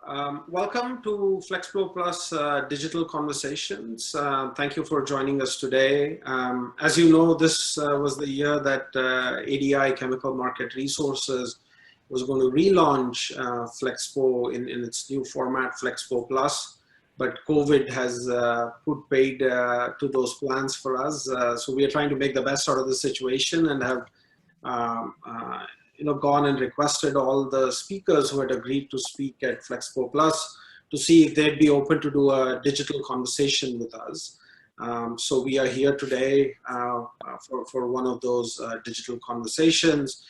Welcome to FlexPO Plus Digital Conversations. Thank you for joining us today. As you know, this was the year that ADI Chemical Market Resources was going to relaunch FlexPO in its new format, FlexPO Plus. But COVID has put paid to those plans for us. So we are trying to make the best out of the situation and have gone and requested all the speakers who had agreed to speak at FlexPO Plus to see if they'd be open to do a digital conversation with us. So we are here today for one of those digital conversations.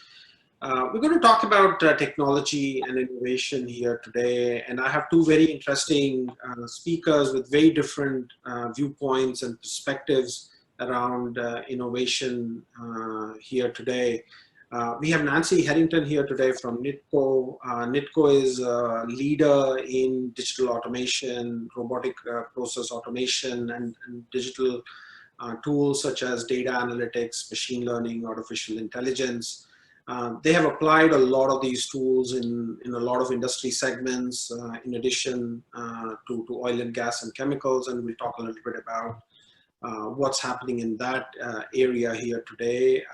We're going to talk about technology and innovation here today, and I have two very interesting speakers with very different viewpoints and perspectives around innovation here today. We have Nancy Herrington here today from Nitco. Nitco is a leader in digital automation, robotic process automation, and digital tools such as data analytics, machine learning, artificial intelligence. They have applied a lot of these tools in a lot of industry segments, in addition to oil and gas and chemicals, and we'll talk a little bit about what's happening in that area here today.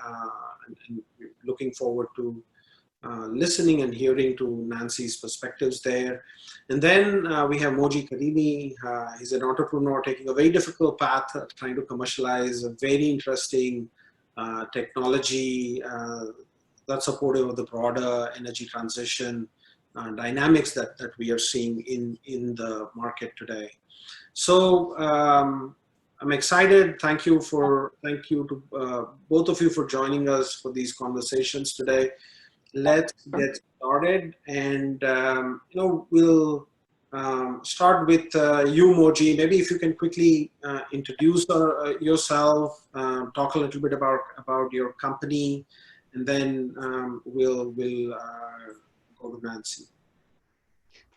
And looking forward to listening and hearing to Nancy's perspectives there. And then we have Moji Karimi. He's an entrepreneur taking a very difficult path, trying to commercialize a very interesting technology that's supportive of the broader energy transition dynamics that we are seeing in the market today. So I'm excited. Thank you to both of you for joining us for these conversations today. Let's get started, and we'll start with you, Moji. Maybe if you can quickly introduce yourself, talk a little bit about your company, and then we'll go to Nancy.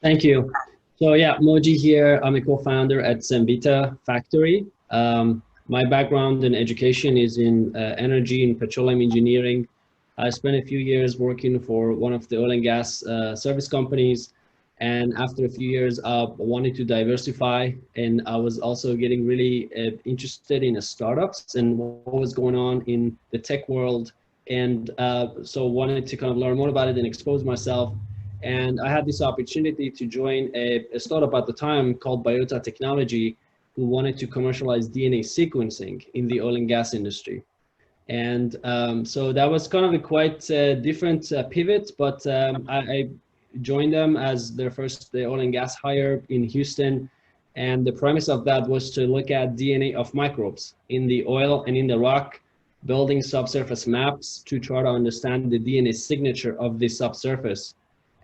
Thank you. So yeah, Moji here. I'm a co-founder at Cemvita Factory. My background in education is in energy and petroleum engineering. I spent a few years working for one of the oil and gas service companies. And after a few years, I wanted to diversify. And I was also getting really interested in startups and what was going on in the tech world. And so wanted to kind of learn more about it and expose myself. And I had this opportunity to join a startup at the time called Biota Technology, who wanted to commercialize DNA sequencing in the oil and gas industry. And so that was kind of a quite different pivot, but I joined them as their first oil and gas hire in Houston. And the premise of that was to look at DNA of microbes in the oil and in the rock, building subsurface maps to try to understand the DNA signature of the subsurface.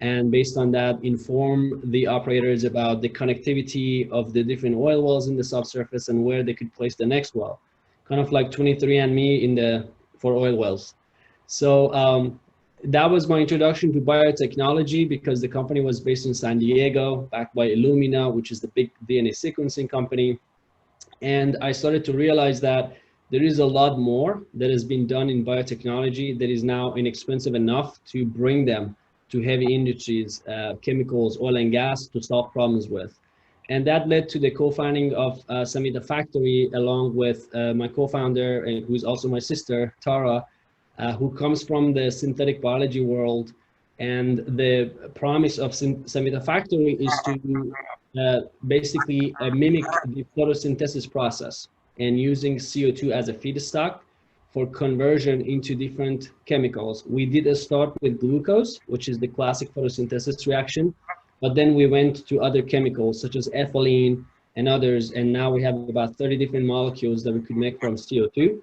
And based on that, inform the operators about the connectivity of the different oil wells in the subsurface and where they could place the next well, kind of like 23andMe for oil wells. So that was my introduction to biotechnology, because the company was based in San Diego, backed by Illumina, which is the big DNA sequencing company. And I started to realize that there is a lot more that has been done in biotechnology that is now inexpensive enough to bring them to heavy industries, chemicals, oil and gas, to solve problems with. And that led to the co-founding of Cemvita Factory, along with my co-founder, and who's also my sister, Tara, who comes from the synthetic biology world. And the promise of Cemvita Factory is to basically mimic the photosynthesis process and using CO2 as a feedstock for conversion into different chemicals. We did start with glucose, which is the classic photosynthesis reaction, but then we went to other chemicals such as ethylene and others, and now we have about 30 different molecules that we could make from CO2.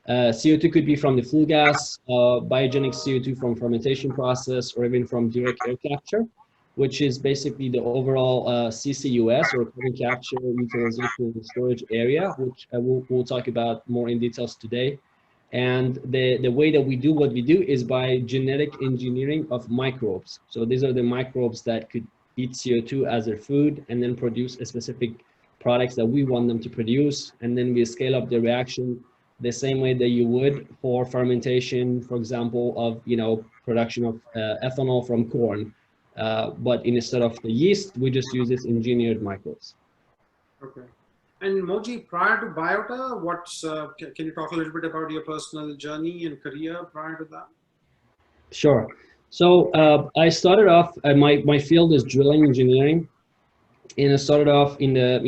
CO2 could be from the flue gas, biogenic CO2 from fermentation process, or even from direct air capture, which is basically the overall CCUS, or carbon capture, utilization, and storage area, which we'll talk about more in details today. And the way that we do what we do is by genetic engineering of microbes. So these are the microbes that could eat CO2 as their food and then produce a specific products that we want them to produce. And then we scale up the reaction the same way that you would for fermentation, for example, of, production of ethanol from corn, but instead of the yeast, we just use this engineered microbes. Okay. And Moji, prior to Biota, can you talk a little bit about your personal journey and career prior to that? Sure. So I started off, my field is drilling engineering, and I started off in the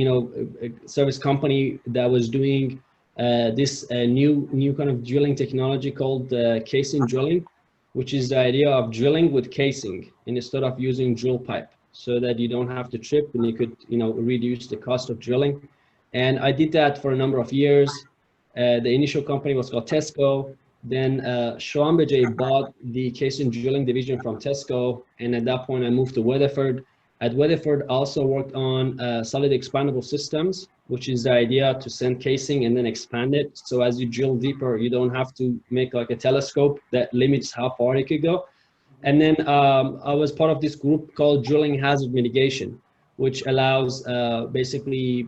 a service company that was doing this new kind of drilling technology called casing drilling, which is the idea of drilling with casing instead of using drill pipe, so that you don't have to trip and you could reduce the cost of drilling. And I did that for a number of years. The initial company was called Tesco. Then Schlumberger bought the casing drilling division from Tesco, and at that point I moved to Weatherford. At Weatherford, I also worked on solid expandable systems, which is the idea to send casing and then expand it. So as you drill deeper, you don't have to make like a telescope that limits how far it could go. And then I was part of this group called Drilling Hazard Mitigation, which allows basically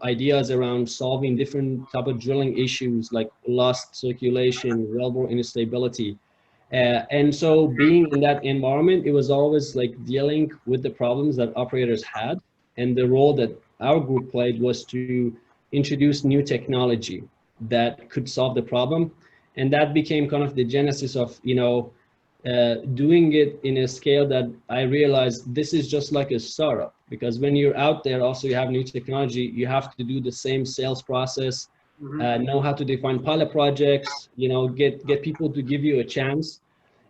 ideas around solving different type of drilling issues like lost circulation, wellbore instability. And so being in that environment, it was always like dealing with the problems that operators had. And the role that our group played was to introduce new technology that could solve the problem. And that became kind of the genesis of, doing it in a scale that I realized this is just like a startup, because when you're out there, also you have new technology, you have to do the same sales process, know how to define pilot projects, get people to give you a chance.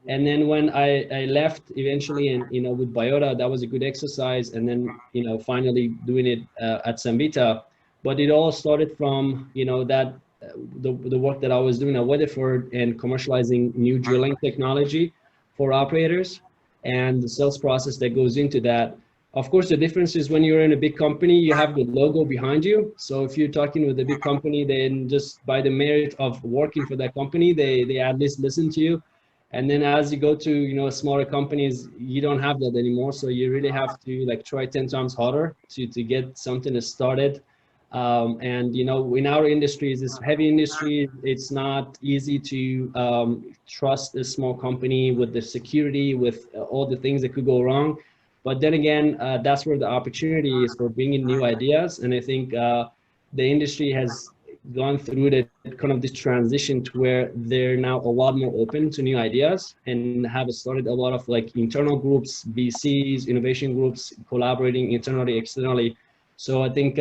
And then when I left eventually, and with Biota, that was a good exercise. And then finally doing it at Cemvita. But it all started from that the work that I was doing at Weatherford and commercializing new drilling technology for operators, and the sales process that goes into that. Of course, the difference is when you're in a big company, you have the logo behind you. So if you're talking with a big company, then just by the merit of working for that company, they at least listen to you. And then as you go to smaller companies, you don't have that anymore. So you really have to like try 10 times harder to get something started. And in our industry, this heavy industry, it's not easy to trust a small company with the security, with all the things that could go wrong. But then again, that's where the opportunity is for bringing new ideas. And I think the industry has gone through the kind of this transition to where they're now a lot more open to new ideas, and have started a lot of like internal groups, VCs, innovation groups, collaborating internally, externally. So I think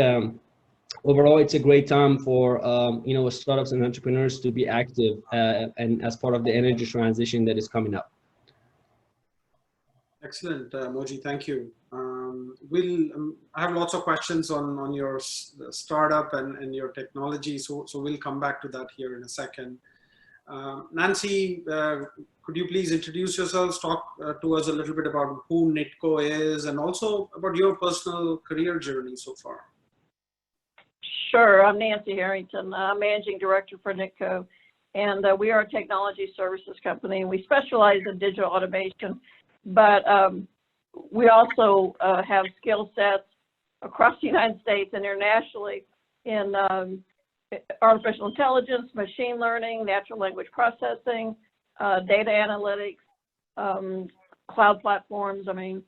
overall, it's a great time for startups and entrepreneurs to be active and as part of the energy transition that is coming up. Excellent, Moji. Thank you. I have lots of questions on your startup and your technology, so we'll come back to that here in a second. Nancy, could you please introduce yourselves, talk to us a little bit about who Nitco is, and also about your personal career journey so far? Sure, I'm Nancy Herrington. I'm Managing Director for Nitco, and we are a technology services company, and we specialize in digital automation, but we also have skill sets across the United States and internationally in artificial intelligence, machine learning, natural language processing, data analytics, cloud platforms. I mean,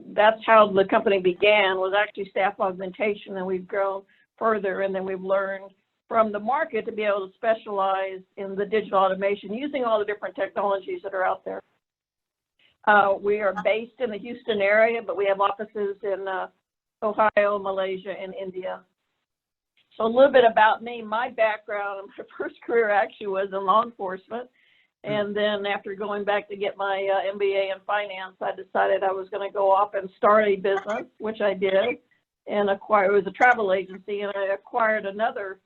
that's how the company began, was actually staff augmentation, and we've grown further, and then we've learned from the market to be able to specialize in the digital automation using all the different technologies that are out there. We are based in the Houston area, but we have offices in Ohio, Malaysia, and India. So a little bit about me. My background, my first career actually was in law enforcement. And then after going back to get my MBA in finance, I decided I was going to go off and start a business, which I did, and it was a travel agency, and I acquired another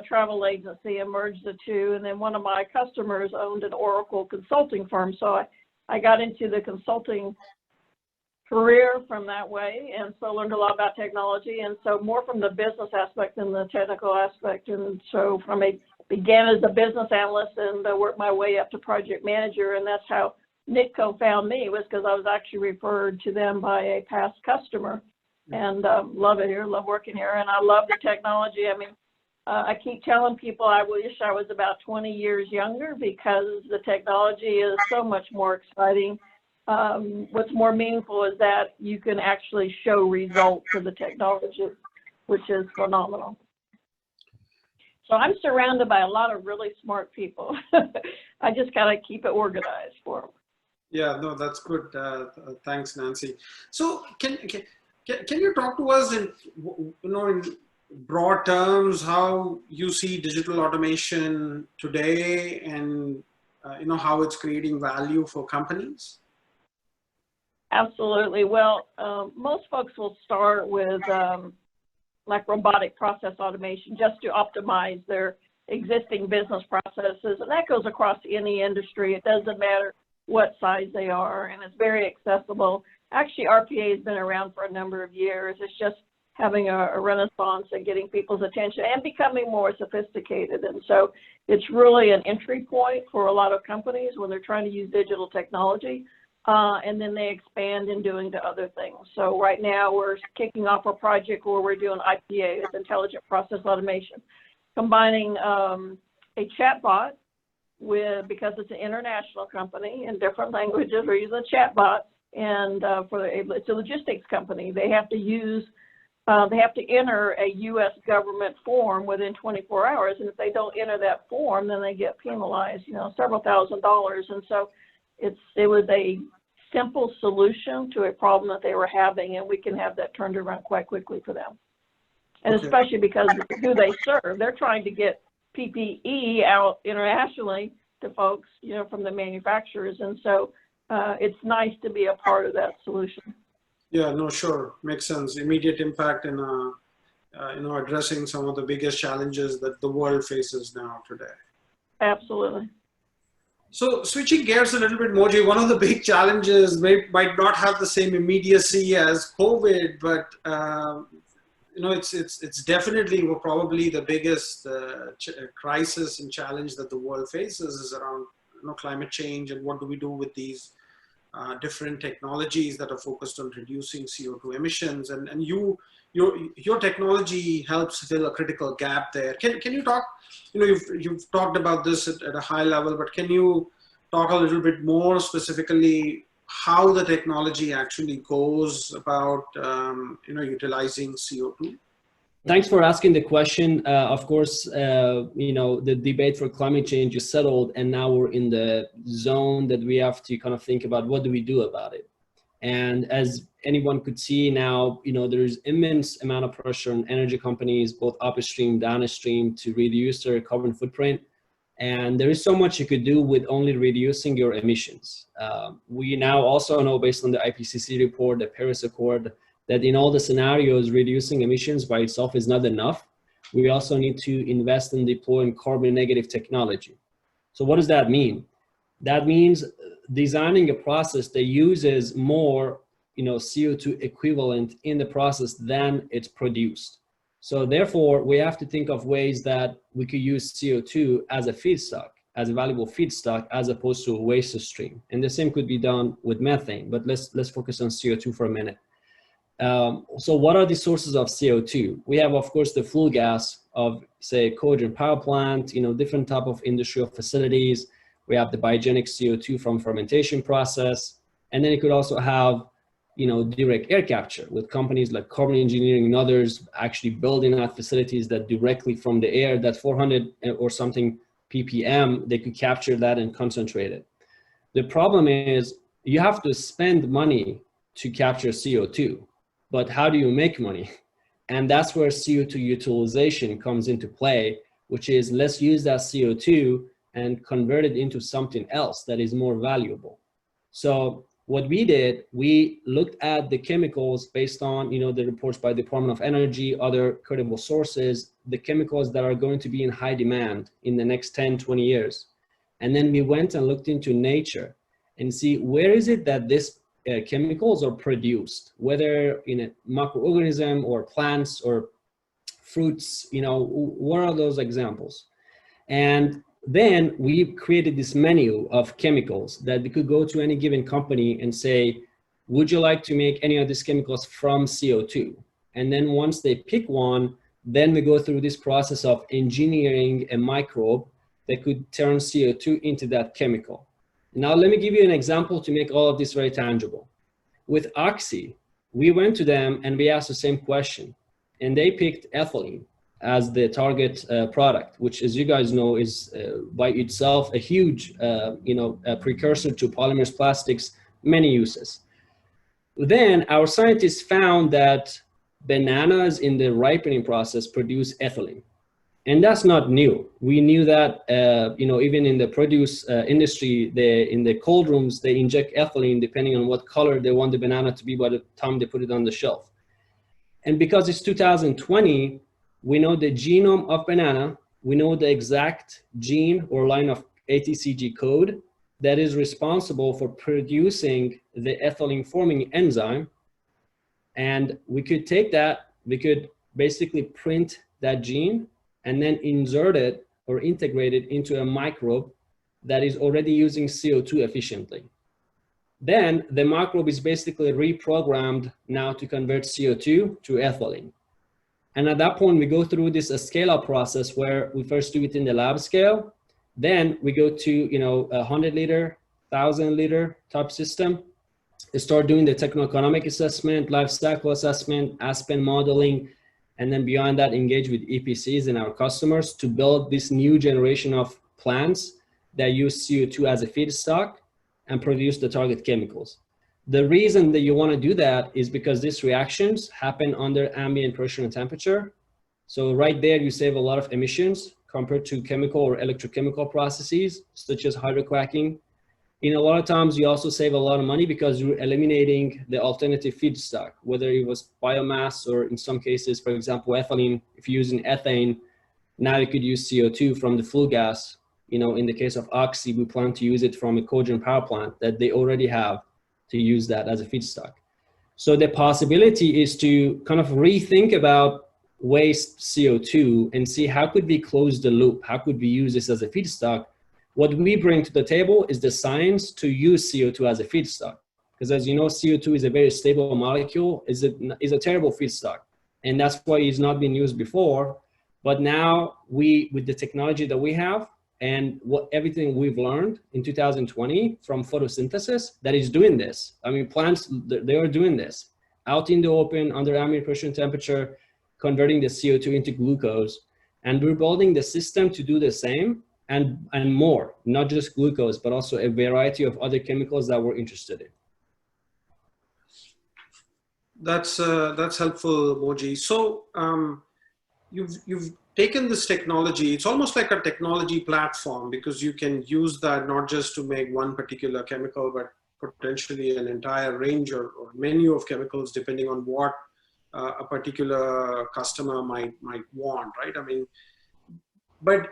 travel agency and merged the two. And then one of my customers owned an Oracle consulting firm. So I got into the consulting career from that way, and so learned a lot about technology, and so more from the business aspect than the technical aspect. And so began as a business analyst and worked my way up to project manager, and that's how Nitco found me, was because I was actually referred to them by a past customer. And love it here, love working here, and I love the technology. I mean, I keep telling people I wish I was about 20 years younger, because the technology is so much more exciting. what's more meaningful is that you can actually show results of the technology, which is phenomenal. So I'm surrounded by a lot of really smart people. I just gotta keep it organized for them. Yeah, no, that's good. Thanks, Nancy. So can you talk to us in, in broad terms, how you see digital automation today, and how it's creating value for companies? Absolutely. Well, most folks will start with like robotic process automation just to optimize their existing business processes, and that goes across any industry. It doesn't matter what size they are, and it's very accessible. Actually, RPA has been around for a number of years. It's just having a renaissance and getting people's attention and becoming more sophisticated. And so it's really an entry point for a lot of companies when they're trying to use digital technology, and then they expand in doing the other things. So right now we're kicking off a project where we're doing IPA, it's intelligent process automation, combining a chatbot with, because it's an international company in different languages, we're using a chatbot, and it's a logistics company. They have to use they have to enter a U.S. government form within 24 hours, and if they don't enter that form, then they get penalized, several $1,000s. And so it was a simple solution to a problem that they were having, and we can have that turned around quite quickly for them. And especially because of who they serve, they're trying to get PPE out internationally to folks, from the manufacturers, and so it's nice to be a part of that solution. Yeah, no, sure. Makes sense. Immediate impact in, addressing some of the biggest challenges that the world faces now today. Absolutely. So switching gears a little bit, Moji, one of the big challenges might not have the same immediacy as COVID, but, it's definitely probably the biggest crisis and challenge that the world faces is around, climate change, and what do we do with these different technologies that are focused on reducing CO2 emissions, and your technology helps fill a critical gap there. Can you talk, you've talked about this at a high level, but can you talk a little bit more specifically how the technology actually goes about, utilizing CO2? Thanks for asking the question. Of course, the debate for climate change is settled, and now we're in the zone that we have to kind of think about what do we do about it. And as anyone could see now, there's immense amount of pressure on energy companies, both upstream, downstream, to reduce their carbon footprint. And there is so much you could do with only reducing your emissions. We now also know, based on the IPCC report, the Paris Accord, that in all the scenarios, reducing emissions by itself is not enough. We also need to invest in deploying carbon negative technology. So what does that mean? That means designing a process that uses more, CO2 equivalent in the process than it's produced. So therefore, we have to think of ways that we could use CO2 as a feedstock, as a valuable feedstock, as opposed to a waste stream. And the same could be done with methane, but let's focus on CO2 for a minute. So what are the sources of CO2? We have, of course, the flue gas of, say, cogen power plant, different type of industrial facilities. We have the biogenic CO2 from fermentation process. And then you could also have, direct air capture with companies like Carbon Engineering and others actually building out facilities that directly from the air, that 400 or something ppm, they could capture that and concentrate it. The problem is you have to spend money to capture CO2. But how do you make money? And that's where CO2 utilization comes into play, which is let's use that CO2 and convert it into something else that is more valuable. So what we did, we looked at the chemicals based on, the reports by the Department of Energy, other credible sources, the chemicals that are going to be in high demand in the next 10, 20 years. And then we went and looked into nature and see where is it that this chemicals are produced, whether in a microorganism or plants or fruits, what are those examples? And then we created this menu of chemicals that they could go to any given company and say, would you like to make any of these chemicals from CO2? And then once they pick one, then we go through this process of engineering a microbe that could turn CO2 into that chemical. Now, let me give you an example to make all of this very tangible. With Oxy, we went to them and we asked the same question, and they picked ethylene as the target product, which, as you guys know, is by itself a huge, a precursor to polymers, plastics, many uses. Then our scientists found that bananas in the ripening process produce ethylene. And that's not new. We knew that, even in the produce industry, in the cold rooms, they inject ethylene depending on what color they want the banana to be by the time they put it on the shelf. And because it's 2020, we know the genome of banana, we know the exact gene or line of ATCG code that is responsible for producing the ethylene forming enzyme. And we could take that, we could basically print that gene and then insert it or integrate it into a microbe that is already using CO2 efficiently. Then the microbe is basically reprogrammed now to convert CO2 to ethylene. And at that point, we go through this scale-up process where we first do it in the lab scale. Then we go to 100 liter, 1,000 liter type system. We start doing the techno-economic assessment, life cycle assessment, Aspen modeling, and then beyond that, engage with EPCs and our customers to build this new generation of plants that use CO2 as a feedstock and produce the target chemicals. The reason that you want to do that is because these reactions happen under ambient pressure and temperature. So right there, you save a lot of emissions compared to chemical or electrochemical processes, such as hydrocracking. In a lot of times, you also save a lot of money because you're eliminating the alternative feedstock, whether it was biomass or in some cases, for example, ethylene. If you're using ethane, now you could use CO2 from the flue gas. In the case of Oxy, we plan to use it from a cogen power plant that they already have to use that as a feedstock. So the possibility is to kind of rethink about waste CO2 and see how could we close the loop? How could we use this as a feedstock? What we bring to the table is the science to use CO2 as a feedstock. Because as you know, CO2 is a very stable molecule, is a terrible feedstock. And that's why it's not been used before. But now with the technology that we have and everything we've learned in 2020 from photosynthesis that is doing this. I mean, plants, they are doing this out in the open under ambient pressure and temperature, converting the CO2 into glucose. And we're building the system to do the same. And more, not just glucose, but also a variety of other chemicals that we're interested in. That's helpful, Moji. So you've taken this technology. It's almost like a technology platform because you can use that not just to make one particular chemical, but potentially an entire range or menu of chemicals, depending on what a particular customer might want, right? I mean, but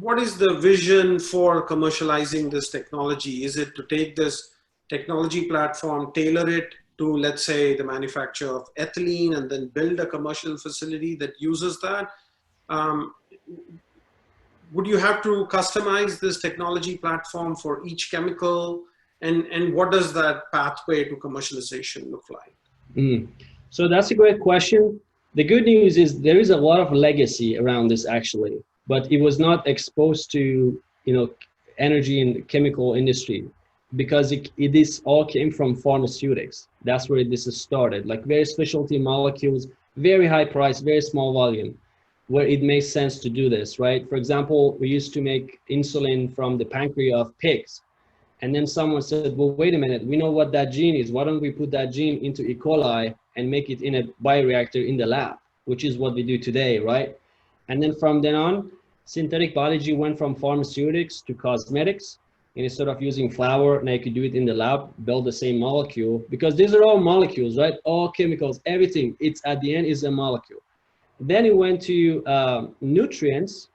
what is the vision for commercializing this technology? Is it to take this technology platform, tailor it to, let's say, the manufacture of ethylene and then build a commercial facility that uses that? Would you have to customize this technology platform for each chemical? And what does that pathway to commercialization look like? So that's a great question. The good news is there is a lot of legacy around this actually, but it was not exposed to, energy and chemical industry because this all came from pharmaceutics. That's where this is started, like very specialty molecules, very high price, very small volume, where it makes sense to do this, right? For example, we used to make insulin from the pancreas of pigs. And then someone said, well, wait a minute, we know what that gene is. Why don't we put that gene into E. coli and make it in a bioreactor in the lab, which is what we do today, right? And then from then on, synthetic biology went from pharmaceutics to cosmetics. And instead of using flour, now you could do it in the lab, build the same molecule, because these are all molecules, right? All chemicals, everything, it's at the end is a molecule. Then it went to nutrients.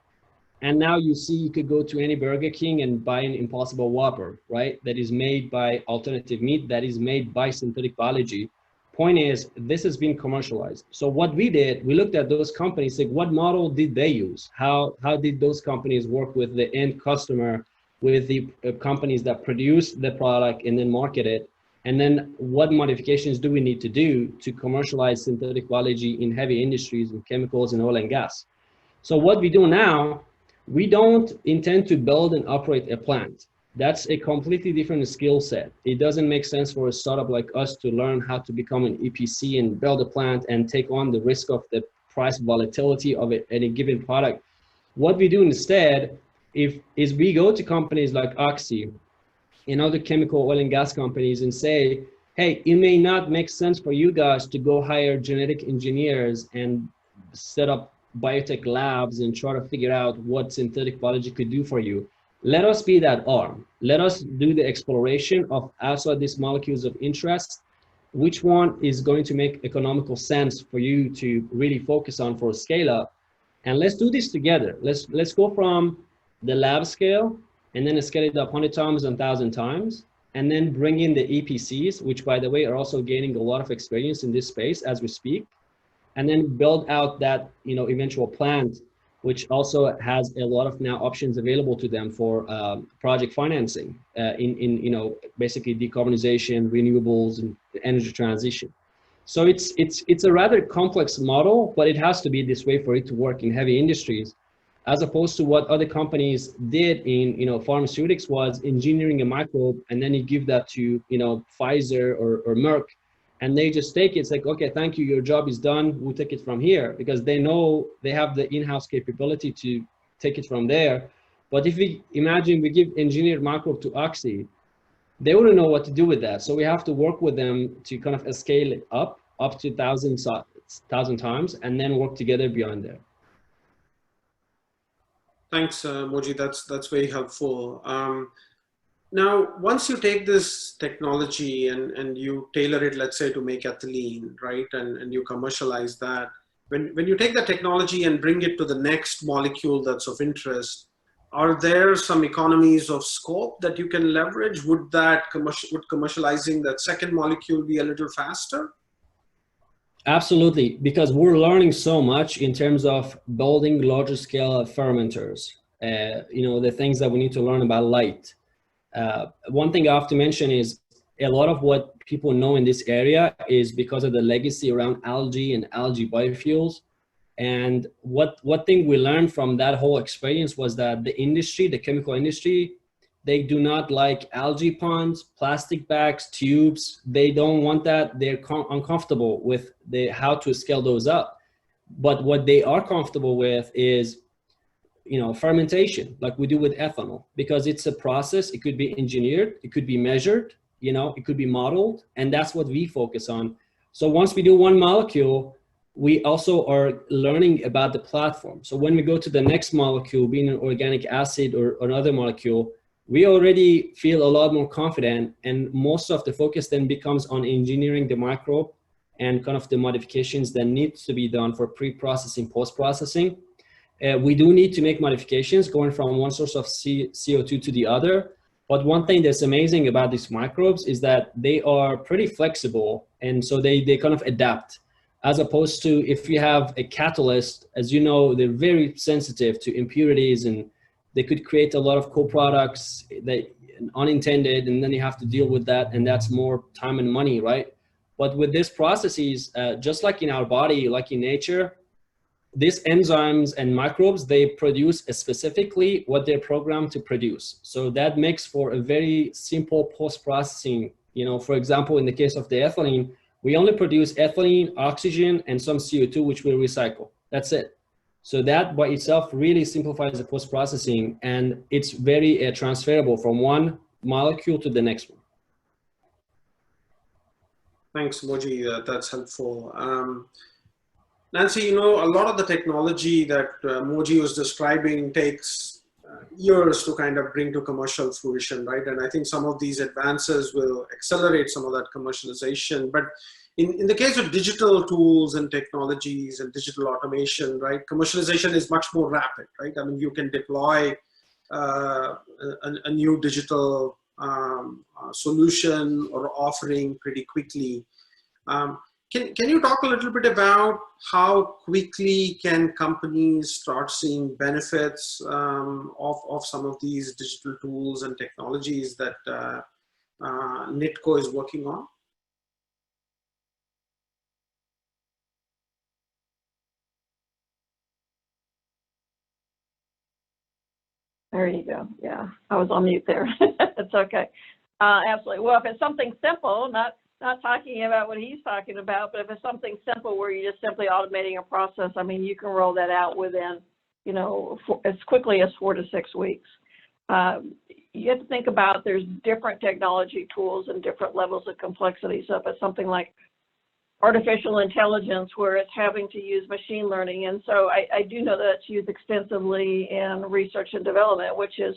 And now you see, you could go to any Burger King and buy an Impossible Whopper, right? That is made by alternative meat, that is made by synthetic biology. Point is, this has been commercialized. So what we did, we looked at those companies, like what model did they use? How did those companies work with the end customer, with the companies that produce the product and then market it? And then what modifications do we need to do to commercialize synthetic biology in heavy industries and chemicals and oil and gas? So what we do now, we don't intend to build and operate a plant. That's a completely different skill set. It doesn't make sense for a startup like us to learn how to become an EPC and build a plant and take on the risk of the price volatility of it, any given product. What we do instead is we go to companies like Oxy and other chemical oil and gas companies and say, hey, it may not make sense for you guys to go hire genetic engineers and set up biotech labs and try to figure out what synthetic biology could do for you. Let us be that arm. Let us do the exploration of outside these molecules of interest. Which one is going to make economical sense for you to really focus on for a scale up? And let's do this together. Let's go from the lab scale and then scale it up 100 times and 1,000 times, and then bring in the EPCs, which by the way are also gaining a lot of experience in this space as we speak, and then build out that eventual plant, which also has a lot of now options available to them for project financing in basically decarbonization, renewables, and energy transition. So it's a rather complex model, but it has to be this way for it to work in heavy industries, as opposed to what other companies did in pharmaceutics was engineering a microbe and then you give that to Pfizer or Merck, and they just take it. It's like, okay, thank you, your job is done. We'll take it from here, because they know they have the in-house capability to take it from there. But if we imagine we give engineered microbe to Oxy, they wouldn't know what to do with that. So we have to work with them to kind of scale it up to 1,000 times, and then work together beyond there. Thanks, Moji. That's very helpful. Now, once you take this technology and you tailor it, let's say, to make ethylene, right, and you commercialize that, when you take the technology and bring it to the next molecule that's of interest, are there some economies of scope that you can leverage? Would commercializing that second molecule be a little faster? Absolutely, because we're learning so much in terms of building larger scale fermenters. The things that we need to learn about light. One thing I have to mention is a lot of what people know in this area is because of the legacy around algae and algae biofuels. And what thing we learned from that whole experience was that the industry, the chemical industry, they do not like algae ponds, plastic bags, tubes. They don't want that. They're uncomfortable with how to scale those up. But what they are comfortable with is fermentation, like we do with ethanol, because it's a process. It could be engineered, it could be measured, it could be modeled, and that's what we focus on. So once we do one molecule, we also are learning about the platform. So when we go to the next molecule, being an organic acid or another molecule, we already feel a lot more confident, and most of the focus then becomes on engineering the microbe and kind of the modifications that need to be done for pre-processing, post-processing. We do need to make modifications going from one source of CO2 to the other. But one thing that's amazing about these microbes is that they are pretty flexible. And so they kind of adapt, as opposed to if you have a catalyst, as you know, they're very sensitive to impurities and they could create a lot of co-products that unintended, and then you have to deal with that. And that's more time and money, right? But with these processes, just like in our body, like in nature, these enzymes and microbes, they produce specifically what they're programmed to produce. So that makes for a very simple post-processing. For example, in the case of the ethylene, we only produce ethylene, oxygen, and some CO2, which we'll recycle. That's it. So that by itself really simplifies the post-processing, and it's very transferable from one molecule to the next one. Thanks, Moji. That's helpful. Nancy, a lot of the technology that Moji was describing takes years to kind of bring to commercial fruition, right? And I think some of these advances will accelerate some of that commercialization. But in the case of digital tools and technologies and digital automation, right, commercialization is much more rapid, right? I mean, you can deploy a new digital solution or offering pretty quickly. Can you talk a little bit about how quickly can companies start seeing benefits of some of these digital tools and technologies that Nitco is working on? There you go. Yeah, I was on mute there. It's okay. Absolutely. Well, if it's something simple, not talking about what he's talking about, but if it's something simple where you're just simply automating a process, I mean, you can roll that out within, you know, as quickly as 4 to 6 weeks. You have to think about there's different technology tools and different levels of complexity. So if it's something like artificial intelligence where it's having to use machine learning, and so I do know that it's used extensively in research and development, which is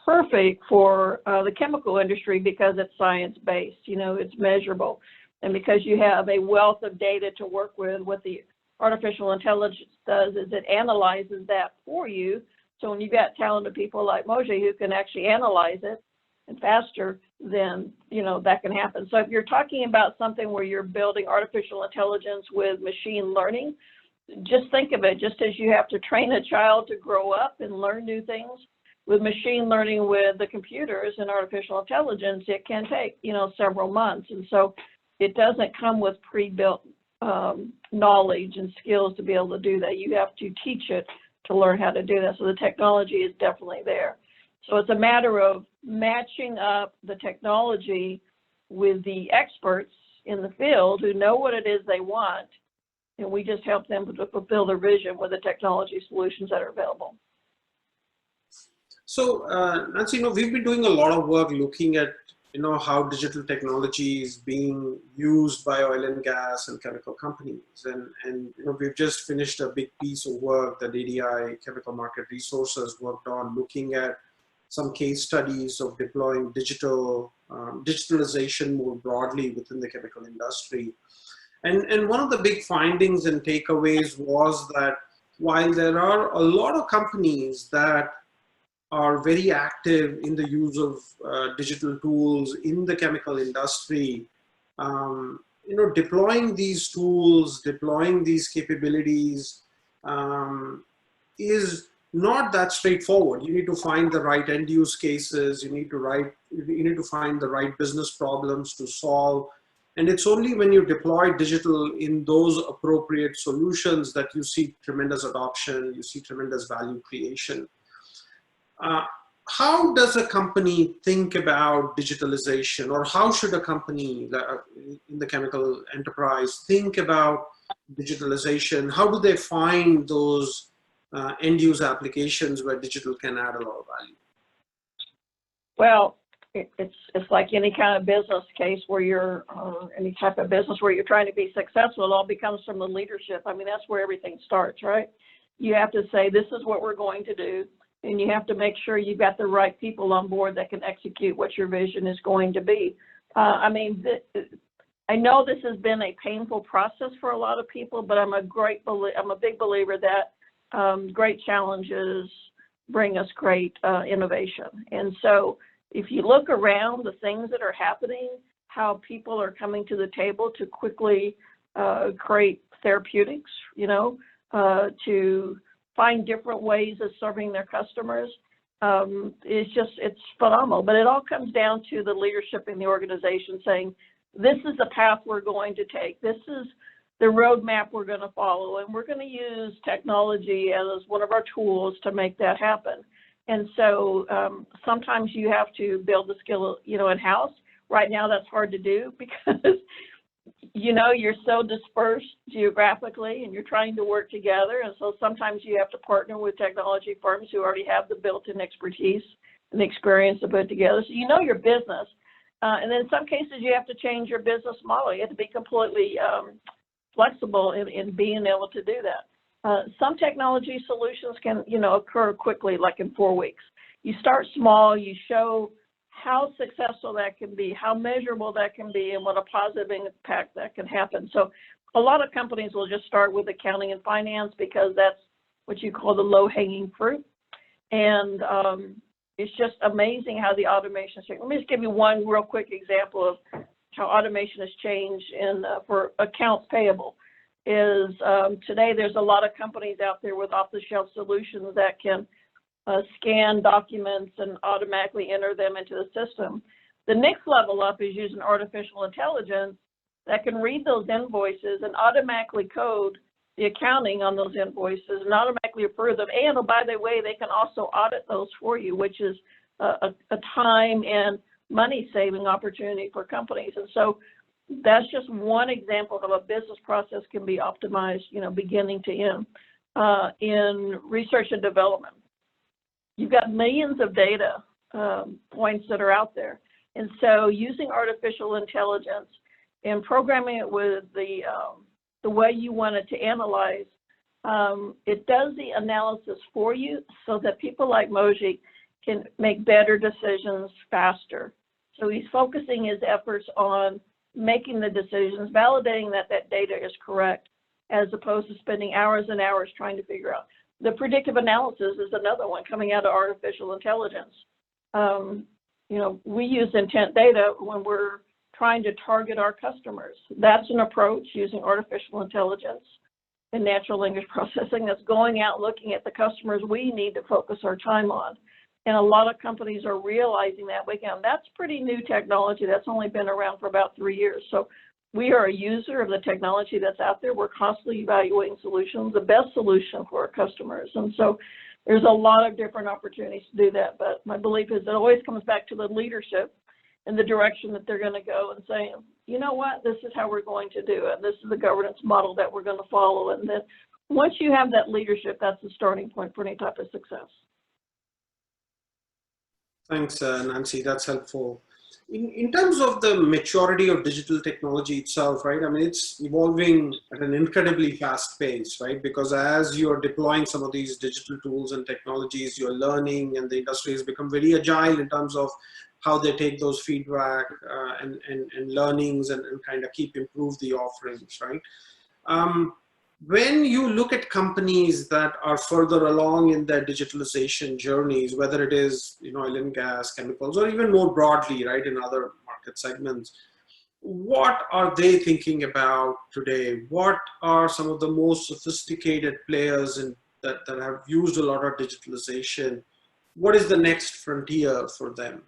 perfect for the chemical industry because it's science-based, you know, it's measurable. And because you have a wealth of data to work with, what the artificial intelligence does is it analyzes that for you. So when you've got talented people like Moji who can actually analyze it and faster, then, you know, that can happen. So if you're talking about something where you're building artificial intelligence with machine learning, just think of it just as you have to train a child to grow up and learn new things. With machine learning with the computers and artificial intelligence, it can take, you know, several months. And so it doesn't come with pre-built knowledge and skills to be able to do that. You have to teach it to learn how to do that. So the technology is definitely there. So it's a matter of matching up the technology with the experts in the field who know what it is they want, and we just help them to fulfill their vision with the technology solutions that are available. So, Nancy, you know, we've been doing a lot of work looking at, you know, how digital technology is being used by oil and gas and chemical companies. And you know, we've just finished a big piece of work that ADI Chemical Market Resources worked on, looking at some case studies of deploying digitalization more broadly within the chemical industry. And one of the big findings and takeaways was that while there are a lot of companies that are very active in the use of digital tools in the chemical industry, you know, deploying these tools, deploying these capabilities is not that straightforward. You need to find the right end use cases. You need to find the right business problems to solve. And it's only when you deploy digital in those appropriate solutions that you see tremendous adoption, you see tremendous value creation. How does a company think about digitalization, or how should a company in the chemical enterprise think about digitalization? How do they find those end-use applications where digital can add a lot of value? Well, it's like any kind of business case where you're, any type of business where you're trying to be successful, it all becomes from the leadership. I mean, that's where everything starts, right? You have to say, this is what we're going to do. And you have to make sure you've got the right people on board that can execute what your vision is going to be. I mean, I know this has been a painful process for a lot of people, but I'm a big believer that great challenges bring us great innovation. And so if you look around the things that are happening, how people are coming to the table to quickly create therapeutics, you know, to find different ways of serving their customers. It's phenomenal, but it all comes down to the leadership in the organization saying, this is the path we're going to take. This is the roadmap we're going to follow, and we're going to use technology as one of our tools to make that happen. And so sometimes you have to build the skill, you know, in-house. Right now that's hard to do because you know, you're so dispersed geographically and you're trying to work together. And so sometimes you have to partner with technology firms who already have the built-in expertise and experience to put together. So you know your business. And then in some cases you have to change your business model. You have to be completely flexible in being able to do that. Some technology solutions can, you know, occur quickly, like in 4 weeks. You start small, you show how successful that can be, how measurable that can be, and what a positive impact that can happen. So a lot of companies will just start with accounting and finance because that's what you call the low-hanging fruit. And it's just amazing how the automation is changing. Let me just give you one real quick example of how automation has changed for accounts payable. Today there's a lot of companies out there with off-the-shelf solutions that can scan documents and automatically enter them into the system. The next level up is using artificial intelligence that can read those invoices and automatically code the accounting on those invoices and automatically approve them. And, oh, by the way, they can also audit those for you, which is a time and money saving opportunity for companies. And so that's just one example of a business process can be optimized, you know, beginning to end. In research and development, you've got millions of data points that are out there. And so using artificial intelligence and programming it with the way you want it to analyze, it does the analysis for you so that people like Moji can make better decisions faster. So he's focusing his efforts on making the decisions, validating that that data is correct, as opposed to spending hours and hours trying to figure out. The predictive analysis is another one coming out of artificial intelligence. You know, we use intent data when we're trying to target our customers. That's an approach using artificial intelligence and natural language processing that's going out looking at the customers we need to focus our time on. And a lot of companies are realizing that. Again, that's pretty new technology. That's only been around for about 3 years. So we are a user of the technology that's out there. We're constantly evaluating solutions, the best solution for our customers. And so there's a lot of different opportunities to do that. But my belief is it always comes back to the leadership and the direction that they're going to go and say, you know what, this is how we're going to do it. This is the governance model that we're going to follow. And then once you have that leadership, that's the starting point for any type of success. Thanks, Nancy. That's helpful. In terms of the maturity of digital technology itself, right? I mean, it's evolving at an incredibly fast pace, right? Because as you're deploying some of these digital tools and technologies, you're learning, and the industry has become very agile in terms of how they take those feedback and learnings and kind of keep improve the offerings, right? When you look at companies that are further along in their digitalization journeys, whether it is, you know, oil and gas, chemicals, or even more broadly, right, in other market segments, what are they thinking about today? What are some of the most sophisticated players that have used a lot of digitalization? What is the next frontier for them?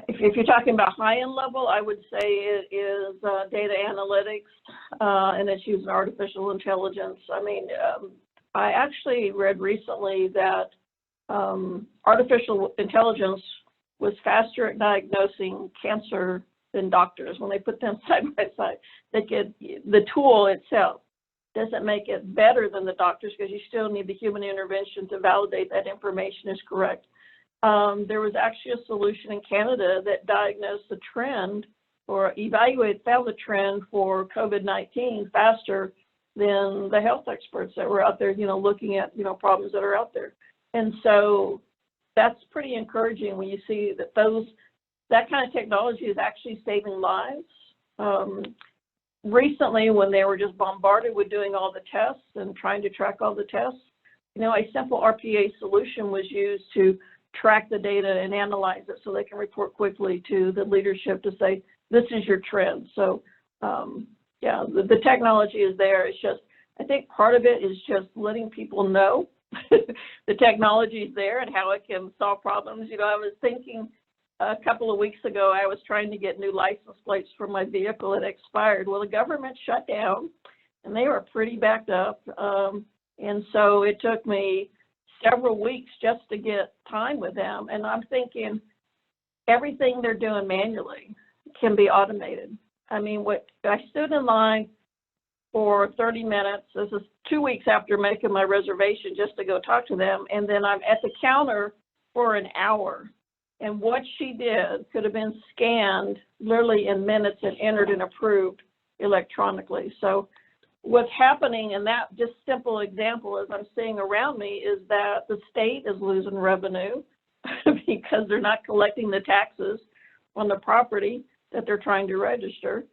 If you're talking about high-end level, I would say it is data analytics, and it's using artificial intelligence. I mean, I actually read recently that artificial intelligence was faster at diagnosing cancer than doctors when they put them side by side. The tool itself doesn't make it better than the doctors because you still need the human intervention to validate that information is correct. There was actually a solution in Canada that diagnosed the trend or found the trend for COVID-19 faster than the health experts that were out there, you know, looking at, you know, problems that are out there. And so that's pretty encouraging when you see that that kind of technology is actually saving lives. Recently, when they were just bombarded with doing all the tests and trying to track all the tests, you know, a simple RPA solution was used to track the data and analyze it so they can report quickly to the leadership to say, this is your trend. So, yeah, the technology is there. It's just, I think part of it is just letting people know the technology is there and how it can solve problems. You know, I was thinking a couple of weeks ago, I was trying to get new license plates for my vehicle that expired. Well, the government shut down and they were pretty backed up. And so it took me several weeks just to get time with them. And I'm thinking everything they're doing manually can be automated. I mean, I stood in line for 30 minutes. This is 2 weeks after making my reservation just to go talk to them. And then I'm at the counter for an hour. And what she did could have been scanned literally in minutes and entered and approved electronically. So what's happening in that just simple example as I'm seeing around me is that the state is losing revenue because they're not collecting the taxes on the property that they're trying to register.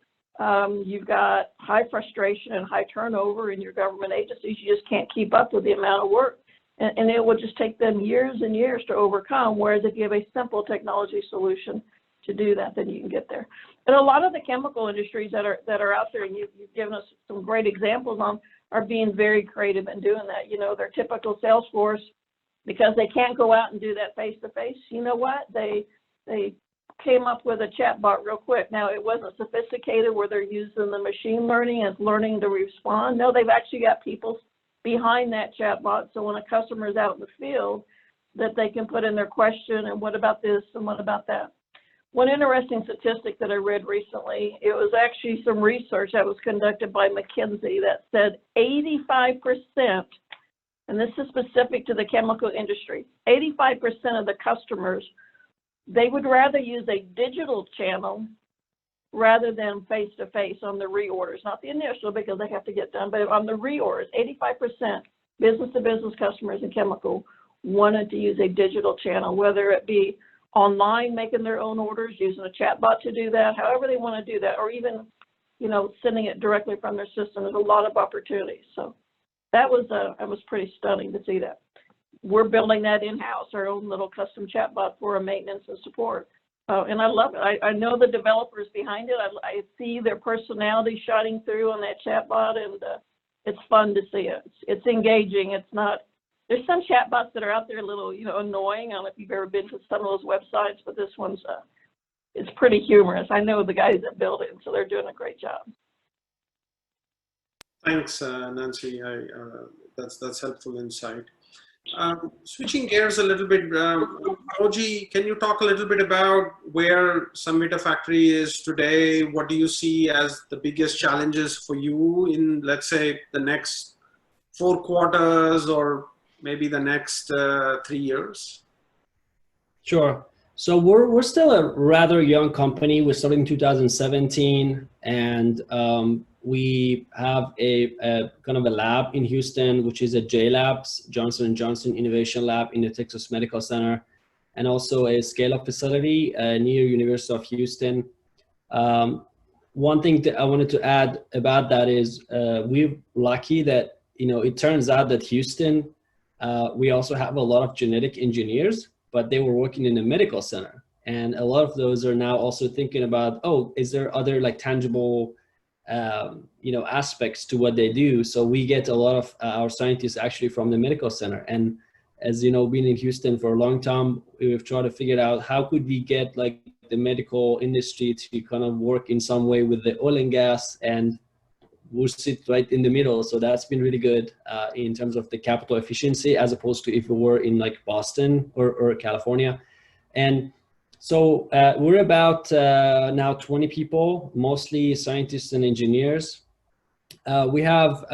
You've got high frustration and high turnover in your government agencies. You just can't keep up with the amount of work. And it will just take them years and years to overcome, whereas if you have a simple technology solution to do that, then you can get there. And a lot of the chemical industries that are out there, and you've given us some great examples on, are being very creative in doing that. You know, their typical sales force, because they can't go out and do that face-to-face, you know what? They came up with a chatbot real quick. Now, it wasn't sophisticated where they're using the machine learning and learning to respond. No, they've actually got people behind that chatbot. So when a customer is out in the field, that they can put in their question and what about this and what about that. One interesting statistic that I read recently, it was actually some research that was conducted by McKinsey that said 85%, and this is specific to the chemical industry, 85% of the customers, they would rather use a digital channel rather than face-to-face on the reorders, not the initial because they have to get done, but on the reorders, 85% business-to-business customers in chemical wanted to use a digital channel, whether it be online, making their own orders, using a chatbot to do that, however they want to do that, or even, you know, sending it directly from their system. There's a lot of opportunities. So that was pretty stunning to see that. We're building that in-house, our own little custom chatbot for our maintenance and support. And I love it. I know the developers behind it. I see their personality shining through on that chatbot, and it's fun to see it. It's engaging. It's not. There's some chatbots that are out there a little, you know, annoying. I don't know if you've ever been to some of those websites, but this one's it's pretty humorous. I know the guys that build it, so they're doing a great job. Thanks, Nancy. That's helpful insight. Switching gears a little bit, Moji, can you talk a little bit about where Cemvita Factory is today? What do you see as the biggest challenges for you in, let's say, the next 4 quarters or maybe the next 3 years? Sure. So we're still a rather young company. We started in 2017, and we have a kind of a lab in Houston, which is a J Labs, Johnson & Johnson Innovation Lab in the Texas Medical Center, and also a scale-up facility near University of Houston. One thing that I wanted to add about that is we're lucky that, you know, it turns out that Houston, we also have a lot of genetic engineers, but they were working in a medical center. And a lot of those are now also thinking about, oh, is there other like tangible, you know, aspects to what they do? So we get a lot of our scientists actually from the medical center. And as you know, being in Houston for a long time, we've tried to figure out how could we get like the medical industry to kind of work in some way with the oil and gas, and we'll sit right in the middle. So that's been really good in terms of the capital efficiency, as opposed to if we were in like Boston or California. And so we're about now 20 people, mostly scientists and engineers. We have,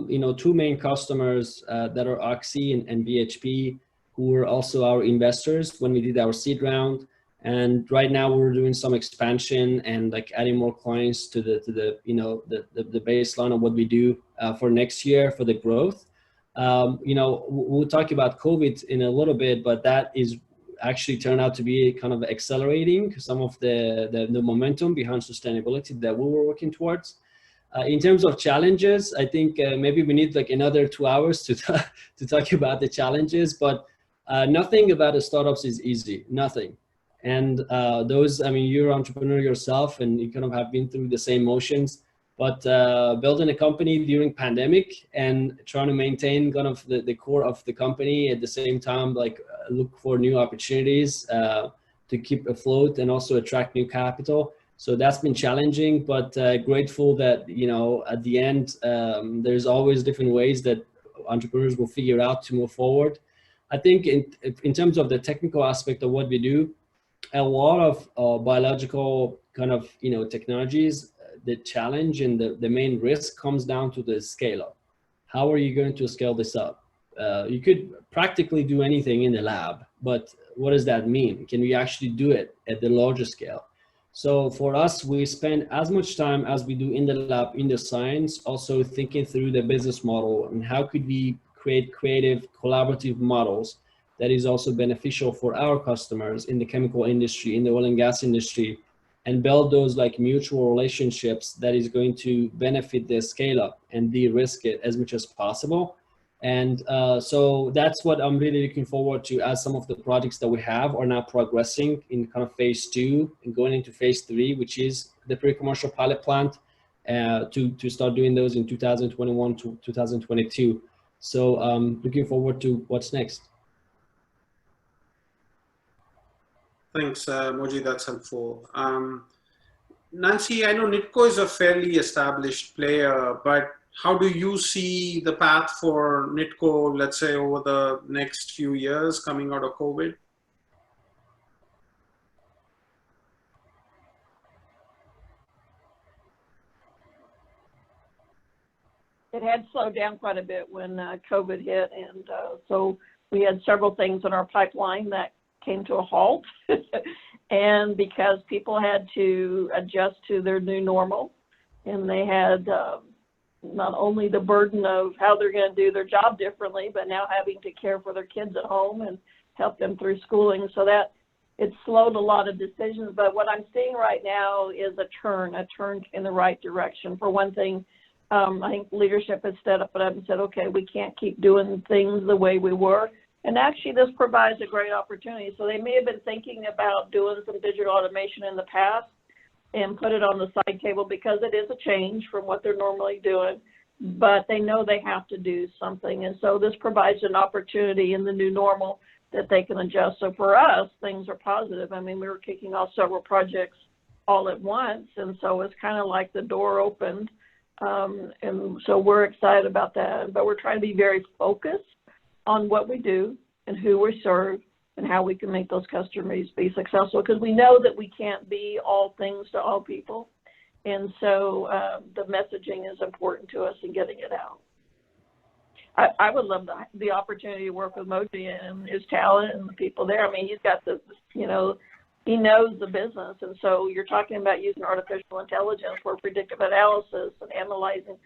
you know, 2 main customers that are Oxy and BHP, who were also our investors when we did our seed round. And right now we're doing some expansion and like adding more clients to the you know, the baseline of what we do for next year for the growth. You know, we'll talk about COVID in a little bit, but that is actually turned out to be kind of accelerating some of the momentum behind sustainability that we were working towards. In terms of challenges, I think maybe we need like another 2 hours to talk about the challenges, but nothing about the startups is easy, nothing. And those, I mean, you're an entrepreneur yourself and you kind of have been through the same motions, but building a company during pandemic and trying to maintain kind of the core of the company at the same time, like look for new opportunities to keep afloat and also attract new capital. So that's been challenging, but grateful that, you know, at the end, there's always different ways that entrepreneurs will figure out to move forward. I think in terms of the technical aspect of what we do, a lot of biological kind of, you know, technologies, the challenge and the main risk comes down to the scale up. How are you going to scale this up? You could practically do anything in the lab, but what does that mean? Can we actually do it at the larger scale? So for us, we spend as much time as we do in the lab, in the science, also thinking through the business model and how could we create creative collaborative models that is also beneficial for our customers in the chemical industry, in the oil and gas industry, and build those like mutual relationships that is going to benefit the scale up and de-risk it as much as possible. And so that's what I'm really looking forward to, as some of the projects that we have are now progressing in kind of phase 2 and going into phase 3, which is the pre-commercial pilot plant, to start doing those in 2021 to 2022. So looking forward to what's next. Thanks, Moji, that's helpful. Nancy, I know Nitco is a fairly established player, but how do you see the path for Nitco, let's say, over the next few years coming out of COVID? It had slowed down quite a bit when COVID hit, and so we had several things in our pipeline that came to a halt. And because people had to adjust to their new normal, and they had not only the burden of how they're going to do their job differently, but now having to care for their kids at home and help them through schooling. So that it slowed a lot of decisions. But what I'm seeing right now is a turn in the right direction. For one thing, I think leadership has stood up and said, okay, we can't keep doing things the way we were. And actually, this provides a great opportunity. So they may have been thinking about doing some digital automation in the past and put it on the side table because it is a change from what they're normally doing, but they know they have to do something. And so this provides an opportunity in the new normal that they can adjust. So for us, things are positive. I mean, we were kicking off several projects all at once, and so it's kind of like the door opened. And so we're excited about that, but we're trying to be very focused on what we do and who we serve and how we can make those customers be successful, because we know that we can't be all things to all people. And so the messaging is important to us in getting it out. I would love the opportunity to work with Moji and his talent and the people there. I mean, he's got the, you know, he knows the business. And so you're talking about using artificial intelligence for predictive analysis and analyzing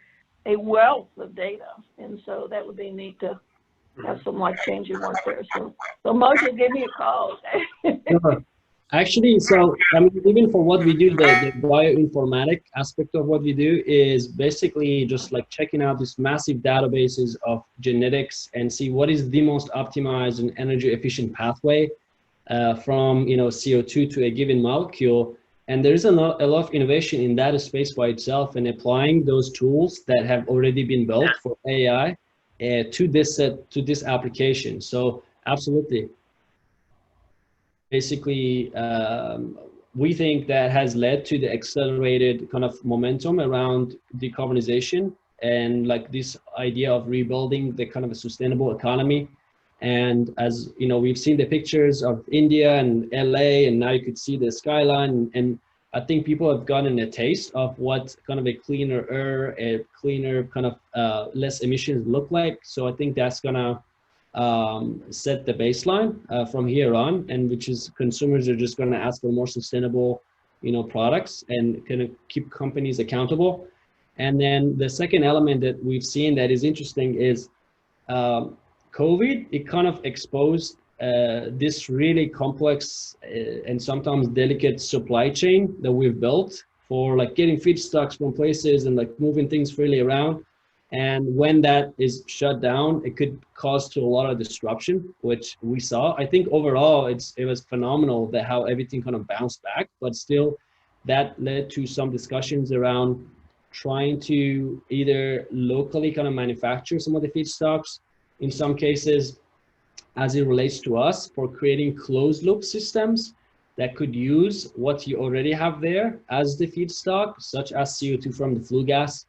a wealth of data. And so that would be neat to have some life-changing work there. So Moji, give me a call. Sure. Actually, so I mean, even for what we do, the bioinformatic aspect of what we do is basically just like checking out these massive databases of genetics and see what is the most optimized and energy efficient pathway from, you know, CO2 to a given molecule. And there's a lot of innovation in that space by itself, and applying those tools that have already been built for AI to this application. So absolutely. Basically, we think that has led to the accelerated kind of momentum around decarbonization and like this idea of rebuilding the kind of a sustainable economy. And as you know, we've seen the pictures of India and LA, and now you could see the skyline. And I think people have gotten a taste of what kind of a cleaner air, a cleaner kind of less emissions look like. So I think that's gonna set the baseline from here on, and which is consumers are just going to ask for more sustainable, you know, products and kind of keep companies accountable. And then the second element that we've seen that is interesting is COVID. It kind of exposed this really complex and sometimes delicate supply chain that we've built for like getting feedstocks from places and like moving things freely around. And when that is shut down, it could cause to a lot of disruption, which we saw. I think overall, it was phenomenal that how everything kind of bounced back, but still that led to some discussions around trying to either locally kind of manufacture some of the feedstocks, in some cases, as it relates to us, for creating closed loop systems that could use what you already have there as the feedstock, such as CO2 from the flue gas.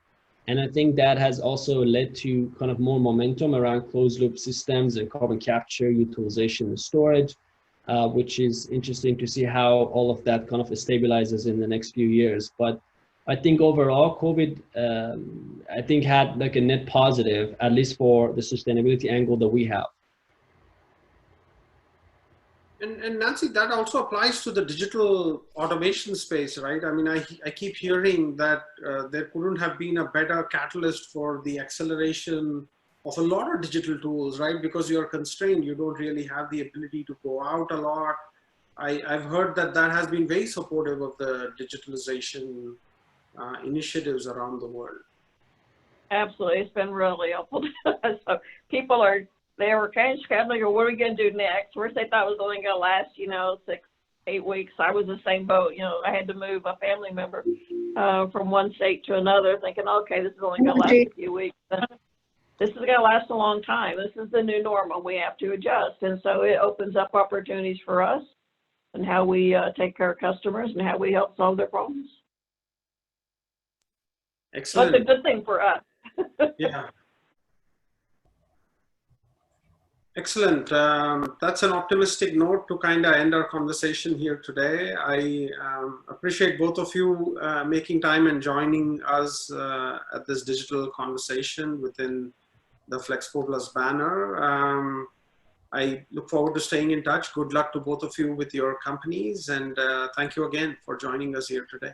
And I think that has also led to kind of more momentum around closed loop systems and carbon capture, utilization, and storage, which is interesting to see how all of that kind of stabilizes in the next few years. But I think overall, COVID, I think had like a net positive, at least for the sustainability angle that we have. And Nancy, that also applies to the digital automation space, right? I mean, I keep hearing that there couldn't have been a better catalyst for the acceleration of a lot of digital tools, right? Because you're constrained, you don't really have the ability to go out a lot. I've heard that that has been very supportive of the digitalization initiatives around the world. Absolutely, it's been really helpful. So people they were kind of scrambling, what are we going to do next? First, they thought it was only going to last, you know, 6-8 weeks. I was the same boat. You know, I had to move a family member from one state to another, thinking, okay, this is only going to last a few weeks. This is going to last a long time. This is the new normal. We have to adjust. And so it opens up opportunities for us and how we take care of customers and how we help solve their problems. Excellent. That's a good thing for us. Yeah. Excellent. That's an optimistic note to kind of end our conversation here today. I appreciate both of you making time and joining us at this digital conversation within the FlexPO Plus banner. I look forward to staying in touch. Good luck to both of you with your companies, and thank you again for joining us here today.